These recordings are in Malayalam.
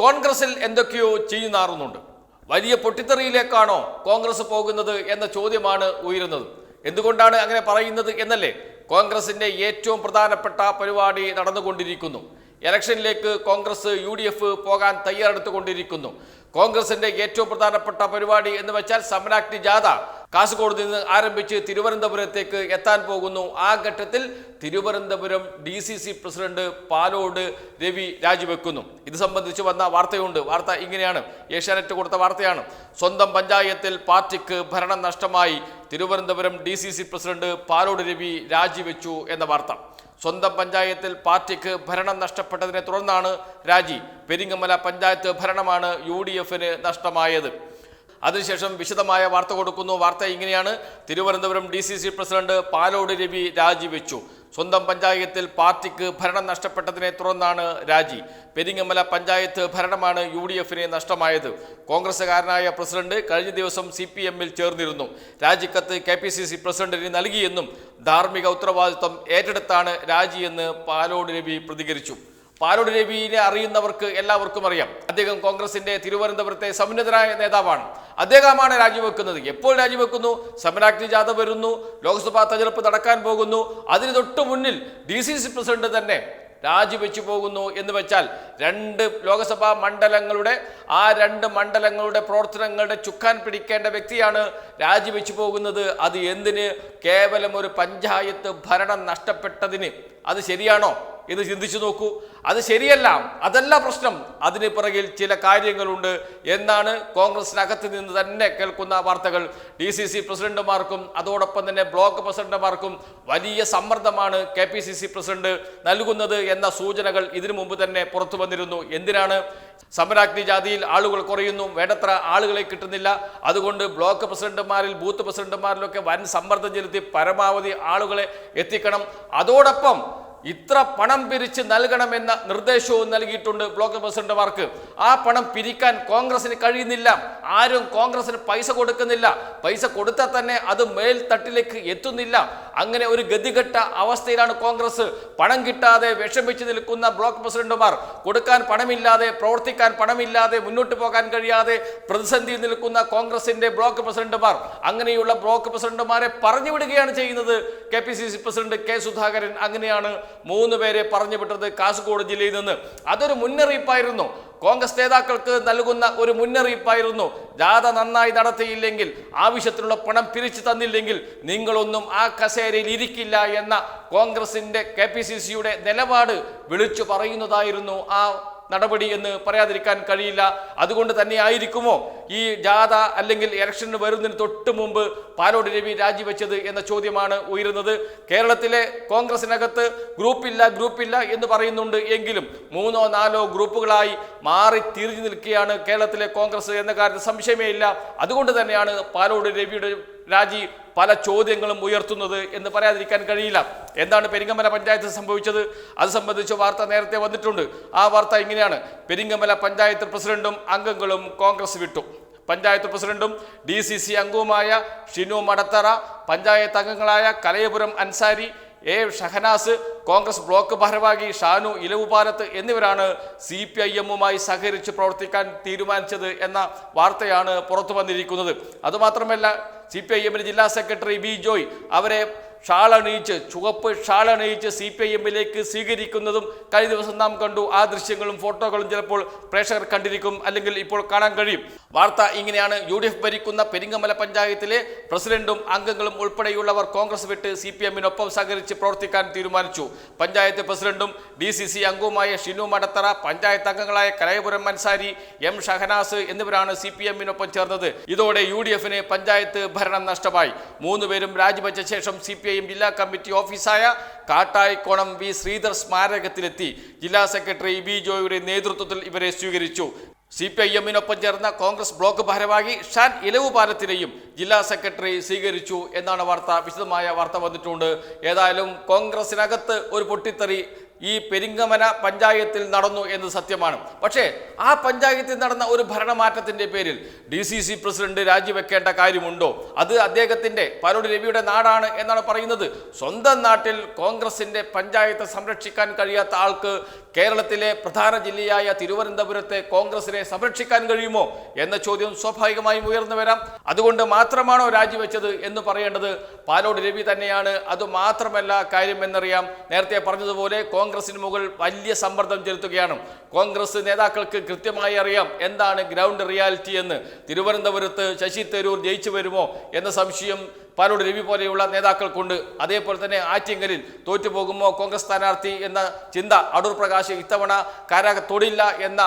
കോൺഗ്രസിൽ എന്തൊക്കെയോ ചെയ്യുന്നാറുന്നുണ്ട്. വലിയ പൊട്ടിത്തെറിയിലേക്കാണോ കോൺഗ്രസ് പോകുന്നത് എന്ന ചോദ്യമാണ് ഉയരുന്നത്. എന്തുകൊണ്ടാണ് അങ്ങനെ പറയുന്നത് എന്നല്ലേ? കോൺഗ്രസിന്റെ ഏറ്റവും പ്രധാനപ്പെട്ട പരിപാടി നടന്നുകൊണ്ടിരിക്കുന്നു. ഇലക്ഷനിലേക്ക് കോൺഗ്രസ് UDF പോകാൻ തയ്യാറെടുത്തുകൊണ്ടിരിക്കുന്നു. കോൺഗ്രസിന്റെ ഏറ്റവും പ്രധാനപ്പെട്ട പരിപാടി എന്ന് വെച്ചാൽ സമരാഗ്നി ജാഥ കാസർഗോഡ് നിന്ന് ആരംഭിച്ച് തിരുവനന്തപുരത്തേക്ക് എത്താൻ പോകുന്നു. ആ ഘട്ടത്തിൽ തിരുവനന്തപുരം DCC പ്രസിഡന്റ് പാലോട് രവി രാജിവെക്കുന്നു. ഇത് സംബന്ധിച്ച് വന്ന വാർത്തയുണ്ട്. വാർത്ത ഇങ്ങനെയാണ്, ഏഷ്യാനെറ്റ് കൊടുത്ത വാർത്തയാണ്. സ്വന്തം പഞ്ചായത്തിൽ പാർട്ടിക്ക് ഭരണം നഷ്ടമായി, തിരുവനന്തപുരം DCC പ്രസിഡന്റ് പാലോട് രവി രാജിവെച്ചു എന്ന വാർത്ത. സ്വന്തം പഞ്ചായത്തിൽ പാർട്ടിക്ക് ഭരണം നഷ്ടപ്പെട്ടതിനെ തുടർന്നാണ് രാജി. പെരിങ്ങമല പഞ്ചായത്ത് ഭരണമാണ് UDFന് നഷ്ടമായത്. അതിനുശേഷം വിശദമായ വാർത്ത കൊടുക്കുന്നു. വാർത്ത ഇങ്ങനെയാണ്, തിരുവനന്തപുരം DCC പ്രസിഡന്റ് പാലോട് രവി രാജിവെച്ചു. സ്വന്തം പഞ്ചായത്തിൽ പാർട്ടിക്ക് ഭരണം നഷ്ടപ്പെട്ടതിനെ തുടർന്നാണ് രാജി. പെരിങ്ങമല പഞ്ചായത്ത് ഭരണമാണ് UDFന് നഷ്ടമായത്. കോൺഗ്രസുകാരനായ പ്രസിഡന്റ് കഴിഞ്ഞ ദിവസം CPMൽ ചേർന്നിരുന്നു. രാജിക്കത്ത് KPCC പ്രസിഡന്റിന് നൽകിയെന്നും ധാർമ്മിക ഉത്തരവാദിത്വം ഏറ്റെടുത്താണ് രാജിയെന്ന് പാലോട് രവി പ്രതികരിച്ചു. പാലോട് രവിയെ അറിയുന്നവർക്ക് എല്ലാവർക്കും അറിയാം. അദ്ദേഹം കോൺഗ്രസിന്റെ തിരുവനന്തപുരത്തെ സമുന്നതനായ നേതാവാണ്. അദ്ദേഹമാണ് രാജിവെക്കുന്നത്. എപ്പോൾ രാജിവെക്കുന്നു? സമരാഗ്നി ജാഥ വരുന്നു, ലോക്സഭാ തെരഞ്ഞെടുപ്പ് നടക്കാൻ പോകുന്നു. അതിന് തൊട്ട് മുന്നിൽ DCC പ്രസിഡന്റ് തന്നെ രാജിവെച്ചു പോകുന്നു എന്ന് വെച്ചാൽ രണ്ട് ലോക്സഭാ മണ്ഡലങ്ങളുടെ മണ്ഡലങ്ങളുടെ പ്രവർത്തനങ്ങളുടെ ചുക്കാൻ പിടിക്കേണ്ട വ്യക്തിയാണ് രാജിവെച്ചു പോകുന്നത്. അത് എന്തിന്? കേവലം ഒരു പഞ്ചായത്ത് ഭരണം നഷ്ടപ്പെട്ടതിന്. അത് ശരിയാണോ എന്ന് ചിന്തിച്ചു നോക്കൂ. അത് ശരിയല്ല, അതല്ല പ്രശ്നം. അതിന് പിറകിൽ ചില കാര്യങ്ങളുണ്ട് എന്നാണ് കോൺഗ്രസിനകത്ത് നിന്ന് തന്നെ കേൾക്കുന്ന വാർത്തകൾ. DCC പ്രസിഡന്റുമാർക്കും അതോടൊപ്പം തന്നെ ബ്ലോക്ക് പ്രസിഡന്റുമാർക്കും വലിയ സമ്മർദ്ദമാണ് KPCC പ്രസിഡന്റ് നൽകുന്നത് എന്ന സൂചനകൾ ഇതിനു മുമ്പ് തന്നെ പുറത്തു വന്നിരുന്നു. എന്തിനാണ്? സമരാഗ്നി ജാഥയിൽ ആളുകൾ കുറയുന്നു, വേണ്ടത്ര ആളുകളെ കിട്ടുന്നില്ല. അതുകൊണ്ട് ബ്ലോക്ക് പ്രസിഡന്റുമാരിൽ ബൂത്ത് പ്രസിഡന്റുമാരിലൊക്കെ വൻ സമ്മർദ്ദം ചെലുത്തി പരമാവധി ആളുകളെ എത്തിക്കണം. അതോടൊപ്പം ഇത്ര പണം പിരിച്ച് നൽകണമെന്ന നിർദ്ദേശവും നൽകിയിട്ടുണ്ട് ബ്ലോക്ക് പ്രസിഡന്റുമാർക്ക്. ആ പണം പിരിക്കാൻ കോൺഗ്രസിന് കഴിയുന്നില്ല. ആരും കോൺഗ്രസിന് പൈസ കൊടുക്കുന്നില്ല. പൈസ കൊടുത്താൽ തന്നെ അത് മേൽത്തട്ടിലേക്ക് എത്തുന്നില്ല. അങ്ങനെ ഒരു ഗതികെട്ട അവസ്ഥയിലാണ് കോൺഗ്രസ്. പണം കിട്ടാതെ വിഷമിച്ച് നിൽക്കുന്ന ബ്ലോക്ക് പ്രസിഡന്റുമാർ, കൊടുക്കാൻ പണമില്ലാതെ, പ്രവർത്തിക്കാൻ പണമില്ലാതെ, മുന്നോട്ട് പോകാൻ കഴിയാതെ പ്രതിസന്ധിയിൽ നിൽക്കുന്ന കോൺഗ്രസിന്റെ ബ്ലോക്ക് പ്രസിഡന്റുമാർ, അങ്ങനെയുള്ള ബ്ലോക്ക് പ്രസിഡന്റുമാരെ പറഞ്ഞു വിടുകയാണ് ചെയ്യുന്നത് KPCC പ്രസിഡന്റ് K സുധാകരൻ. അങ്ങനെയാണ് 3 പേരെ പറഞ്ഞു വിട്ടത് കാസർഗോഡ് ജില്ലയിൽ നിന്ന്. അതൊരു മുന്നറിയിപ്പായിരുന്നു, കോൺഗ്രസ് നേതാക്കൾക്ക് നൽകുന്ന ഒരു മുന്നറിയിപ്പായിരുന്നു. ജാഥ നന്നായി നടത്തിയില്ലെങ്കിൽ, ആവശ്യത്തിനുള്ള പണം പിരിച്ചു തന്നില്ലെങ്കിൽ നിങ്ങളൊന്നും ആ കസേരയിൽ ഇരിക്കില്ല എന്ന കോൺഗ്രസിന്റെ KPCCയുടെ നിലപാട് വിളിച്ചു പറയുന്നതായിരുന്നു ആ നടപടി എന്ന് പറയാതിരിക്കാൻ കഴിയില്ല. അതുകൊണ്ട് തന്നെ ആയിരിക്കുമോ ഈ ജാഥ അല്ലെങ്കിൽ ഇലക്ഷന് വരുന്നതിന് തൊട്ട് മുമ്പ് പാലോട് രവി രാജിവെച്ചത് എന്ന ചോദ്യമാണ് ഉയരുന്നത്. കേരളത്തിലെ കോൺഗ്രസിനകത്ത് ഗ്രൂപ്പില്ല എന്ന് പറയുന്നുണ്ട്. എങ്കിലും 3ഓ 4ഓ ഗ്രൂപ്പുകളായി മാറി തിരിഞ്ഞു നിൽക്കുകയാണ് കേരളത്തിലെ കോൺഗ്രസ് എന്ന കാര്യത്തിൽ സംശയമേ ഇല്ല. അതുകൊണ്ട് തന്നെയാണ് പാലോട് രവിയുടെ രാജി പല ചോദ്യങ്ങളും ഉയർത്തുന്നത് എന്ന് പറയാതിരിക്കാൻ കഴിയില്ല. എന്താണ് പെരിങ്ങമല പഞ്ചായത്ത് സംഭവിച്ചത്? അത് സംബന്ധിച്ച് വാർത്ത നേരത്തെ വന്നിട്ടുണ്ട്. ആ വാർത്ത ഇങ്ങനെയാണ്, പെരിങ്ങമല പഞ്ചായത്ത് പ്രസിഡന്റും അംഗങ്ങളും കോൺഗ്രസ് വിട്ടു. പഞ്ചായത്ത് പ്രസിഡന്റും DCC അംഗവുമായ ഷിനു മടത്തറ, പഞ്ചായത്ത് അംഗങ്ങളായ കലയപുരം അൻസാരി, ഷഹനാസ്, കോൺഗ്രസ് ബ്ലോക്ക് ഭാരവാഹി ഷാനു ഇലവുപാലത്ത് എന്നിവരാണ് CPIMുമായി സഹകരിച്ച് പ്രവർത്തിക്കാൻ തീരുമാനിച്ചത് എന്ന വാർത്തയാണ് പുറത്തു വന്നിരിക്കുന്നത്. അതുമാത്രമല്ല, CPIMന്റെ ജില്ലാ സെക്രട്ടറി B ജോയ് അവരെ ചുവപ്പ് ഷാളണിയിച്ച് CPIMലേക്ക് സ്വീകരിക്കുന്നതും കഴിഞ്ഞ ദിവസം നാം കണ്ടു. ആ ദൃശ്യങ്ങളും ഫോട്ടോകളും ചിലപ്പോൾ പ്രേക്ഷകർ കണ്ടിരിക്കും, അല്ലെങ്കിൽ ഇപ്പോൾ കാണാൻ കഴിയും. വാർത്ത ഇങ്ങനെയാണ്, UDF ഭരിക്കുന്ന പെരിങ്ങമല പഞ്ചായത്തിലെ പ്രസിഡന്റും അംഗങ്ങളും ഉൾപ്പെടെയുള്ളവർ കോൺഗ്രസ് വിട്ട് CPMനൊപ്പം സഹകരിച്ച് പ്രവർത്തിക്കാൻ തീരുമാനിച്ചു. പഞ്ചായത്ത് പ്രസിഡന്റും DCC അംഗവുമായ ഷിനു മടത്തറ, പഞ്ചായത്ത് അംഗങ്ങളായ കലയപുരം അൻസാരി, M ഷഹനാസ് എന്നിവരാണ് CPMനൊപ്പം ചേർന്നത്. ഇതോടെ UDFന് പഞ്ചായത്ത് ഭരണം നഷ്ടമായി. 3 പേരും രാജിവെച്ച ശേഷം CPIM ജില്ലാ കമ്മിറ്റി ഓഫീസായ കാട്ടായിക്കോണം V ശ്രീധർ സ്മാരകത്തിലെത്തി. ജില്ലാ സെക്രട്ടറി B ജോയുടെ നേതൃത്വത്തിൽ ഇവരെ സ്വീകരിച്ചു. CPIMനൊപ്പം ചേർന്ന കോൺഗ്രസ് ബ്ലോക്ക് ഭാരവാഹി ഷാൻ ഇലവുപാലത്തിനെയും ജില്ലാ സെക്രട്ടറി സ്വീകരിച്ചു എന്നാണ് വാർത്ത. വിശദമായ വാർത്ത വന്നിട്ടുണ്ട്. ഏതായാലും കോൺഗ്രസിനകത്ത് ഒരു പൊട്ടിത്തെറി ഈ പെരിങ്ങമല പഞ്ചായത്തിൽ നടന്നു എന്ന് സത്യമാണ്. പക്ഷേ ആ പഞ്ചായത്തിൽ നടന്ന ഒരു ഭരണമാറ്റത്തിന്റെ പേരിൽ DCC പ്രസിഡന്റ് രാജിവെക്കേണ്ട കാര്യമുണ്ടോ? അത് അദ്ദേഹത്തിന്റെ പാലോട് രവിയുടെ നാടാണ് എന്നാണ് പറയുന്നത്. സ്വന്തം നാട്ടിൽ കോൺഗ്രസിന്റെ പഞ്ചായത്ത് സംരക്ഷിക്കാൻ കഴിയാത്ത ആൾക്ക് കേരളത്തിലെ പ്രധാന ജില്ലയായ തിരുവനന്തപുരത്തെ കോൺഗ്രസിനെ സംരക്ഷിക്കാൻ കഴിയുമോ എന്ന ചോദ്യം സ്വാഭാവികമായും ഉയർന്നു വരാം. അതുകൊണ്ട് മാത്രമാണോ രാജിവെച്ചത് എന്ന് പറയേണ്ടത് പാലോട് രവി തന്നെയാണ്. അതുമാത്രമല്ല കാര്യം എന്നറിയാം, നേരത്തെ പറഞ്ഞതുപോലെ കോൺഗ്രസിന് മുകൾ വലിയ സമ്മർദ്ദം ചെലുത്തുകയാണ്. കോൺഗ്രസ് നേതാക്കൾക്ക് കൃത്യമായി അറിയാം എന്താണ് ഗ്രൗണ്ട് റിയാലിറ്റി എന്ന്. തിരുവനന്തപുരത്ത് ശശി തരൂർ ജയിച്ചു വരുമോ എന്ന സംശയം പാലോട് രവി പോലെയുള്ള നേതാക്കൾക്കുണ്ട്. അതേപോലെ തന്നെ ആറ്റിങ്ങലിൽ തോറ്റുപോകുമോ കോൺഗ്രസ് സ്ഥാനാർത്ഥി എന്ന ചിന്ത അടൂർ പ്രകാശ് ഇത്തവണ തൊടില്ല എന്ന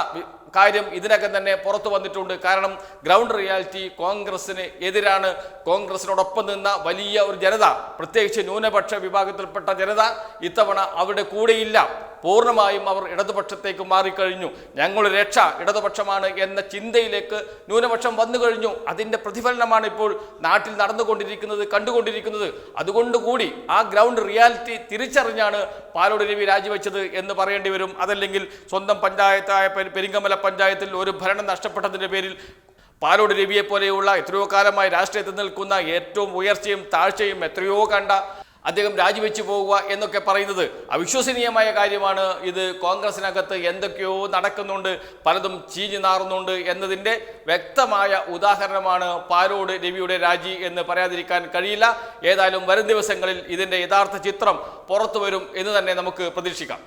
കാര്യം ഇതിനകം തന്നെ പുറത്തു വന്നിട്ടുണ്ട്. കാരണം ഗ്രൗണ്ട് റിയാലിറ്റി കോൺഗ്രസിന് എതിരാണ്. കോൺഗ്രസിനോടൊപ്പം നിന്ന വലിയ ഒരു ജനത, പ്രത്യേകിച്ച് ന്യൂനപക്ഷ വിഭാഗത്തിൽപ്പെട്ട ജനത ഇത്തവണ അവരുടെ കൂടെയില്ല. പൂർണ്ണമായും അവർ ഇടതുപക്ഷത്തേക്ക് മാറിക്കഴിഞ്ഞു. ഞങ്ങളുടെ രക്ഷ ഇടതുപക്ഷമാണ് എന്ന ചിന്തയിലേക്ക് ന്യൂനപക്ഷം വന്നു കഴിഞ്ഞു. അതിൻ്റെ പ്രതിഫലനമാണ് ഇപ്പോൾ നാട്ടിൽ നടന്നുകൊണ്ടിരിക്കുന്നത്, കണ്ടുകൊണ്ടിരിക്കുന്നത്. അതുകൊണ്ടുകൂടി ആ ഗ്രൗണ്ട് റിയാലിറ്റി തിരിച്ചറിഞ്ഞാണ് പാലോട് രവി രാജിവെച്ചത് എന്ന് പറയേണ്ടി വരും. അതല്ലെങ്കിൽ സ്വന്തം പഞ്ചായത്തായ പെരിങ്ങമല പഞ്ചായത്തിൽ ഒരു ഭരണം നഷ്ടപ്പെട്ടതിൻ്റെ പേരിൽ പാലോട് രവിയെ പോലെയുള്ള എത്രയോ കാലമായി രാഷ്ട്രീയത്തിൽ നിൽക്കുന്ന ഏറ്റവും ഉയർച്ചയും താഴ്ചയും എത്രയോ കണ്ട അദ്ദേഹം രാജിവെച്ചു പോവുക എന്നൊക്കെ പറയുന്നത് അവിശ്വസനീയമായ കാര്യമാണ്. ഇത് കോൺഗ്രസിനകത്ത് എന്തൊക്കെയോ നടക്കുന്നുണ്ട്, പലതും ചീഞ്ഞു നാറുന്നുണ്ട് എന്നതിൻ്റെ വ്യക്തമായ ഉദാഹരണമാണ് പാലോട് രവിയുടെ രാജി എന്ന് പറയാതിരിക്കാൻ കഴിയില്ല. ഏതായാലും വരും ദിവസങ്ങളിൽ ഇതിൻ്റെ യഥാർത്ഥ ചിത്രം പുറത്തു വരും എന്ന് തന്നെ നമുക്ക് പ്രതീക്ഷിക്കാം.